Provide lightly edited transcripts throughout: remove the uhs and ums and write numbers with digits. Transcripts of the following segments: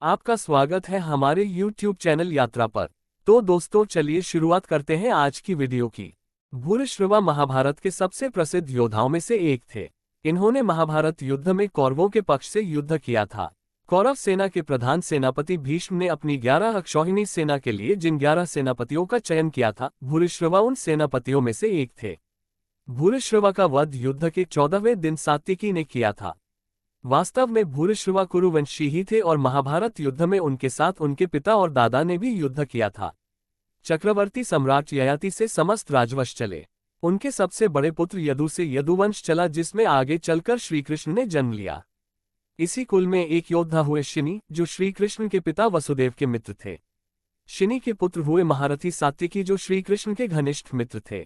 आपका स्वागत है हमारे YouTube चैनल यात्रा पर। तो दोस्तों चलिए शुरुआत करते हैं आज की वीडियो की। भूरिश्रवा महाभारत के सबसे प्रसिद्ध योद्धाओं में से एक थे। इन्होंने महाभारत युद्ध में कौरवों के पक्ष से युद्ध किया था। कौरव सेना के प्रधान सेनापति भीष्म ने अपनी 11 अक्षौहिणी सेना के लिए जिन 11 सेनापतियों का चयन किया था, भूरिश्रवा उन सेनापतियों में से एक थे। भूरिश्रवा का वध युद्ध के 14वें दिन सात्विकी ने किया था। वास्तव में भूरिश्रवा कुरुवंशी ही थे और महाभारत युद्ध में उनके साथ उनके पिता और दादा ने भी युद्ध किया था। चक्रवर्ती सम्राट ययाति से समस्त राजवंश चले। उनके सबसे बड़े पुत्र यदु से यदुवंश चला, जिसमें आगे चलकर श्रीकृष्ण ने जन्म लिया। इसी कुल में एक योद्धा हुए शिनी, जो श्रीकृष्ण के पिता वसुदेव के मित्र थे। शिनी के पुत्र हुए महारथी सात्विकी, जो श्रीकृष्ण के घनिष्ठ मित्र थे।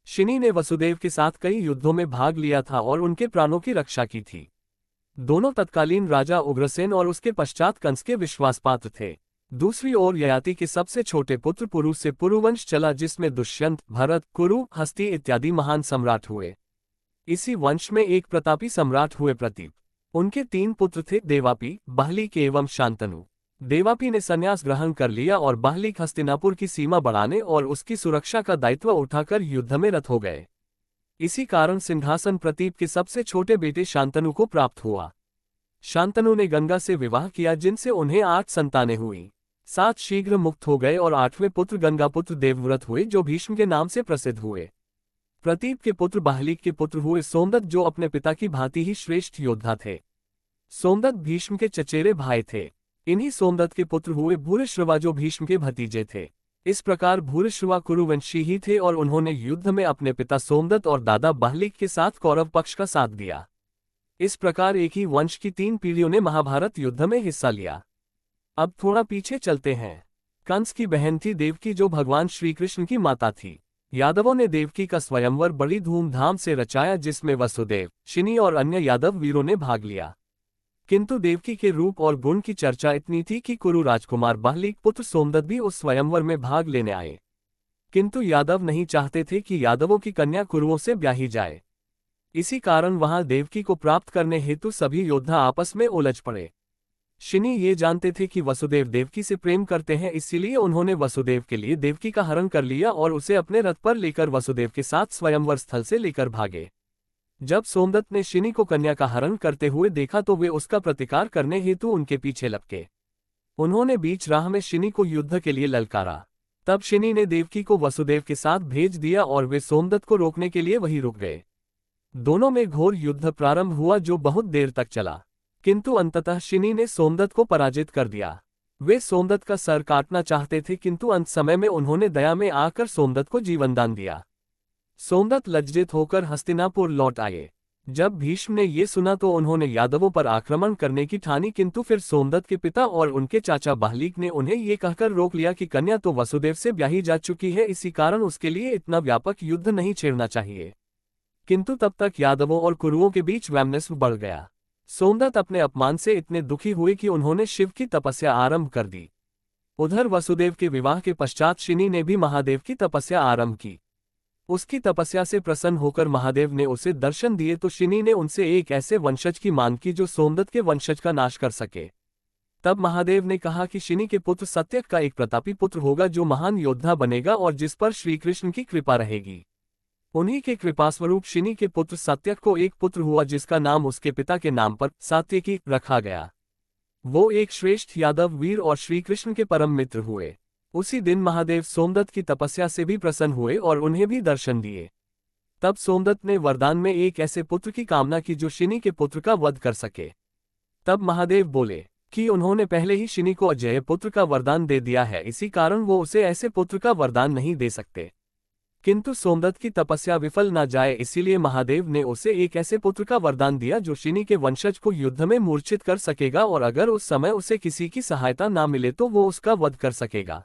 शिनी ने वसुदेव के साथ कई युद्धों में भाग लिया था और उनके प्राणों की रक्षा की थी। दोनों तत्कालीन राजा उग्रसेन और उसके पश्चात कंस के विश्वासपात्र थे। दूसरी ओर ययाति के सबसे छोटे पुत्र पुरु से पुरुवंश चला, जिसमें दुष्यंत, भरत, कुरु, हस्ती इत्यादि महान सम्राट हुए। इसी वंश में एक प्रतापी सम्राट हुए प्रतीप। उनके 3 पुत्र थे, देवापी, बाहलिक एवं शांतनु। देवापी ने संन्यास ग्रहण कर लिया और बाहलिक हस्तिनापुर की सीमा बढ़ाने और उसकी सुरक्षा का दायित्व उठाकर युद्ध में रत हो गए। इसी कारण सिंहासन प्रतीप के सबसे छोटे बेटे शांतनु को प्राप्त हुआ। शांतनु ने गंगा से विवाह किया, जिनसे उन्हें 8 संतानें हुईं। 7 शीघ्र मुक्त हो गए और 8वें पुत्र गंगापुत्र देवव्रत हुए, जो भीष्म के नाम से प्रसिद्ध हुए। प्रतीप के पुत्र बाहलिक के पुत्र हुए सोमदत्त, जो अपने पिता की भांति ही श्रेष्ठ योद्धा थे। सोमदत्त भीष्म के चचेरे भाई थे। इन्हीं सोमदत्त के पुत्र हुए भूरिश्रवा, जो भीष्म के भतीजे थे। इस प्रकार भूरिश्रवा कुरुवंशी ही थे और उन्होंने युद्ध में अपने पिता सोमदत्त और दादा बाहलिक के साथ कौरव पक्ष का साथ दिया। इस प्रकार एक ही वंश की 3 पीढ़ियों ने महाभारत युद्ध में हिस्सा लिया। अब थोड़ा पीछे चलते हैं। कंस की बहन थी देवकी, जो भगवान श्रीकृष्ण की माता थी। यादवों ने देवकी का स्वयंवर बड़ी धूमधाम से रचाया, जिसमें वसुदेव, शिनी और अन्य यादव वीरों ने भाग लिया। किंतु देवकी के रूप और गुण की चर्चा इतनी थी कि कुरु राजकुमार बाहलिक पुत्र सोमदत्त भी उस स्वयंवर में भाग लेने आए। किंतु यादव नहीं चाहते थे कि यादवों की कन्या कुरुओं से ब्याही जाए। इसी कारण वहां देवकी को प्राप्त करने हेतु सभी योद्धा आपस में उलझ पड़े। शिनी ये जानते थे कि वसुदेव देवकी से प्रेम करते हैं, इसीलिए उन्होंने वसुदेव के लिए देवकी का हरण कर लिया और उसे अपने रथ पर लेकर वसुदेव के साथ स्वयंवर स्थल से लेकर भागे। जब सोमदत्त ने शिनी को कन्या का हरण करते हुए देखा तो वे उसका प्रतिकार करने हेतु उनके पीछे लपके। उन्होंने बीच राह में शिनी को युद्ध के लिए ललकारा। तब शिनी ने देवकी को वसुदेव के साथ भेज दिया और वे सोमदत्त को रोकने के लिए वहीं रुक गए। दोनों में घोर युद्ध प्रारंभ हुआ, जो बहुत देर तक चला। किंतु अंततः शिनी ने सोमदत्त को पराजित कर दिया। वे सोमदत्त का सर काटना चाहते थे, किंतु अंत समय में उन्होंने दया में आकर सोमदत्त को जीवनदान दिया। सोमदत्त लज्जित होकर हस्तिनापुर लौट आए। जब भीष्म ने ये सुना तो उन्होंने यादवों पर आक्रमण करने की ठानी, किंतु फिर सोमदत्त के पिता और उनके चाचा बाहलिक ने उन्हें ये कहकर रोक लिया कि कन्या तो वसुदेव से ब्याही जा चुकी है, इसी कारण उसके लिए इतना व्यापक युद्ध नहीं छेड़ना चाहिए। किंतु तब तक यादवों और कुरुओं के बीच वैमनस्य बढ़ गया। सोमदत्त अपने अपमान से इतने दुखी हुए कि उन्होंने शिव की तपस्या आरंभ कर दी। उधर वसुदेव के विवाह के पश्चात शिनी ने भी महादेव की तपस्या आरंभ की। उसकी तपस्या से प्रसन्न होकर महादेव ने उसे दर्शन दिए तो शिनी ने उनसे एक ऐसे वंशज की मांग की जो सोमदत्त के वंशज का नाश कर सके। तब महादेव ने कहा कि शिनी के पुत्र सत्यक का एक प्रतापी पुत्र होगा, जो महान योद्धा बनेगा और जिस पर श्रीकृष्ण की कृपा रहेगी। उन्हीं के कृपास्वरूप शिनी के पुत्र सत्यक को एक पुत्र हुआ, जिसका नाम उसके पिता के नाम पर सात्यकी रखा गया। वो एक श्रेष्ठ यादव वीर और श्रीकृष्ण के परम मित्र हुए। उसी दिन महादेव सोमदत्त की तपस्या से भी प्रसन्न हुए और उन्हें भी दर्शन दिए। तब सोमदत्त ने वरदान में एक ऐसे पुत्र की कामना की जो शिनी के पुत्र का वध कर सके। तब महादेव बोले कि उन्होंने पहले ही शिनी को अजेय पुत्र का वरदान दे दिया है, इसी कारण वो उसे ऐसे पुत्र का वरदान नहीं दे सकते। किंतु सोमदत्त की तपस्या विफल न जाए, इसीलिए महादेव ने उसे एक ऐसे पुत्र का वरदान दिया जो शिनी के वंशज को युद्ध में मूर्छित कर सकेगा और अगर उस समय उसे किसी की सहायता न मिले तो वो उसका वध कर सकेगा।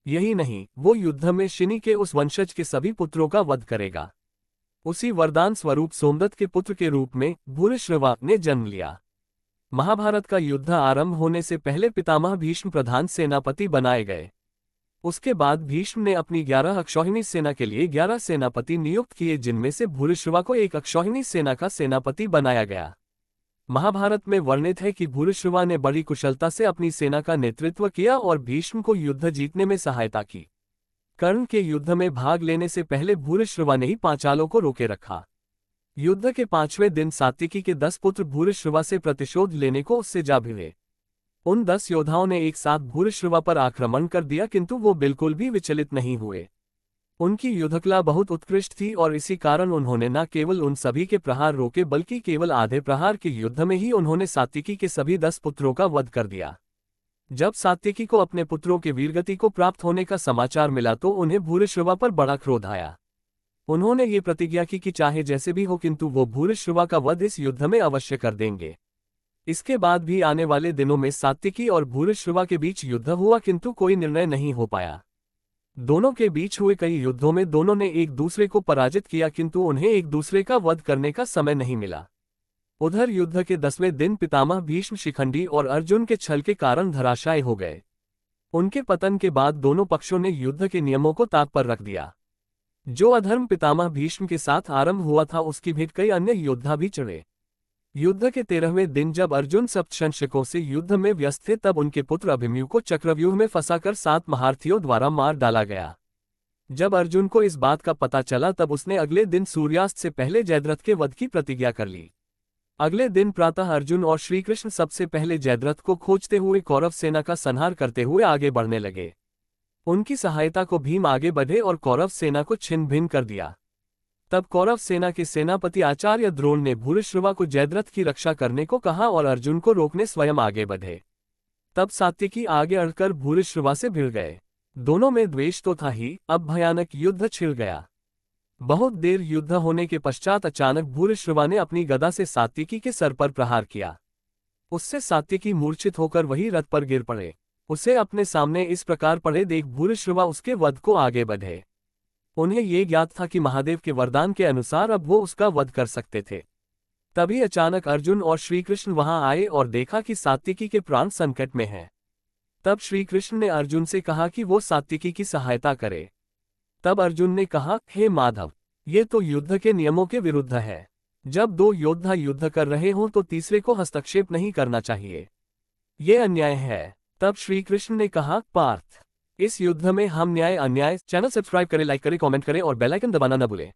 यही नहीं, वो युद्ध में शिनी के उस वंशज के सभी पुत्रों का वध करेगा। उसी वरदान स्वरूप सोमदत्त के पुत्र के रूप में भूरिश्रवा ने जन्म लिया। महाभारत का युद्ध आरंभ होने से पहले पितामह भीष्म प्रधान सेनापति बनाए गए। उसके बाद भीष्म ने अपनी 11 अक्षौहिणी सेना के लिए 11 सेनापति नियुक्त किए, जिनमें से भूरिश्रवा को एक अक्षौहिणी सेना का सेनापति बनाया गया। महाभारत में वर्णित है कि भूरिश्रवा ने बड़ी कुशलता से अपनी सेना का नेतृत्व किया और भीष्म को युद्ध जीतने में सहायता की। कर्ण के युद्ध में भाग लेने से पहले भूरिश्रवा ने ही पांचालों को रोके रखा। युद्ध के 5वें दिन सात्विकी के 10 पुत्र भूरिश्रवा से प्रतिशोध लेने को उससे जा भिड़े। उन 10 योद्धाओं ने एक साथ भूरिश्रवा पर आक्रमण कर दिया, किंतु वो बिल्कुल भी विचलित नहीं हुए। उनकी युद्धकला बहुत उत्कृष्ट थी और इसी कारण उन्होंने न केवल उन सभी के प्रहार रोके बल्कि केवल आधे प्रहार के युद्ध में ही उन्होंने सात्विकी के सभी 10 पुत्रों का वध कर दिया। जब सात्विकी को अपने पुत्रों के वीरगति को प्राप्त होने का समाचार मिला तो उन्हें भूरिश्रवा पर बड़ा क्रोध आया। उन्होंने ये प्रतिज्ञा की कि चाहे जैसे भी हो किंतु वो भूरिश्रवा का वध इस युद्ध में अवश्य कर देंगे। इसके बाद भी आने वाले दिनों में सात्विकी और भूरिश्रवा के बीच युद्ध हुआ, किंतु कोई निर्णय नहीं हो पाया। दोनों के बीच हुए कई युद्धों में दोनों ने एक दूसरे को पराजित किया, किंतु उन्हें एक दूसरे का वध करने का समय नहीं मिला। उधर युद्ध के 10वें दिन पितामह भीष्म शिखंडी और अर्जुन के छल के कारण धराशायी हो गए। उनके पतन के बाद दोनों पक्षों ने युद्ध के नियमों को ताक पर रख दिया। जो अधर्म पितामह भीष्म के साथ आरंभ हुआ था उसकी भेंट कई अन्य योद्धा भी चढ़े। युद्ध के 13वें दिन जब अर्जुन सप्तशंशकों से युद्ध में व्यस्त थे तब उनके पुत्र अभिमन्यु को चक्रव्यूह में फंसाकर 7 महारथियों द्वारा मार डाला गया। जब अर्जुन को इस बात का पता चला तब उसने अगले दिन सूर्यास्त से पहले जयद्रथ के वध की प्रतिज्ञा कर ली। अगले दिन प्रातः अर्जुन और श्रीकृष्ण सबसे पहले जयद्रथ को खोजते हुए कौरव सेना का संहार करते हुए आगे बढ़ने लगे। उनकी सहायता को भीम आगे बढ़े और कौरव सेना को छिन्न भिन्न कर दिया। तब कौरव सेना के सेनापति आचार्य द्रोण ने भूरिश्रवा को जयद्रथ की रक्षा करने को कहा और अर्जुन को रोकने स्वयं आगे बढ़े। तब सात्विकी आगे अड़कर भूरिश्रवा से भिड़ गए। दोनों में द्वेष तो था ही, अब भयानक युद्ध छिड़ गया। बहुत देर युद्ध होने के पश्चात अचानक भूरिश्रवा ने अपनी गदा से सात्विकी के सर पर प्रहार किया। उससे सात्विकी मूर्छित होकर वही रथ पर गिर पड़े। उसे अपने सामने इस प्रकार पड़े देख भूरिश्रवा उसके वध को आगे बढ़े। उन्हें ये ज्ञात था कि महादेव के वरदान के अनुसार अब वो उसका वध कर सकते थे। तभी अचानक अर्जुन और श्रीकृष्ण वहां आए और देखा कि सात्विकी के प्राण संकट में हैं। तब श्रीकृष्ण ने अर्जुन से कहा कि वो सात्विकी की सहायता करे। तब अर्जुन ने कहा, हे माधव, ये तो युद्ध के नियमों के विरुद्ध है। जब 2 योद्धा युद्ध कर रहे हों तो तीसरे को हस्तक्षेप नहीं करना चाहिए, ये अन्याय है। तब श्रीकृष्ण ने कहा, पार्थ, इस युद्ध में हम न्याय अन्याय। चैनल सब्सक्राइब करें, लाइक करें, कमेंट करें और बेल आइकन दबाना न भूलें।